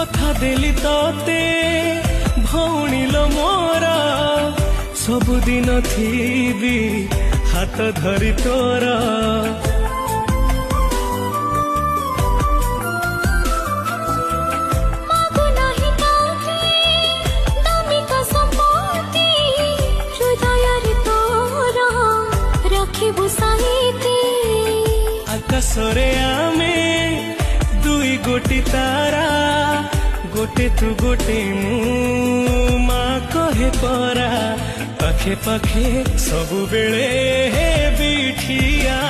कथा देली तोते भौणी लो मोरा सबुदिन थीबी हाथ धरी तोरा आकाशरे आमे दुई गोटी तारा गोटे तू गोटे मु माँ कहे परा पाखे पाखे सबु बेले बिठिया।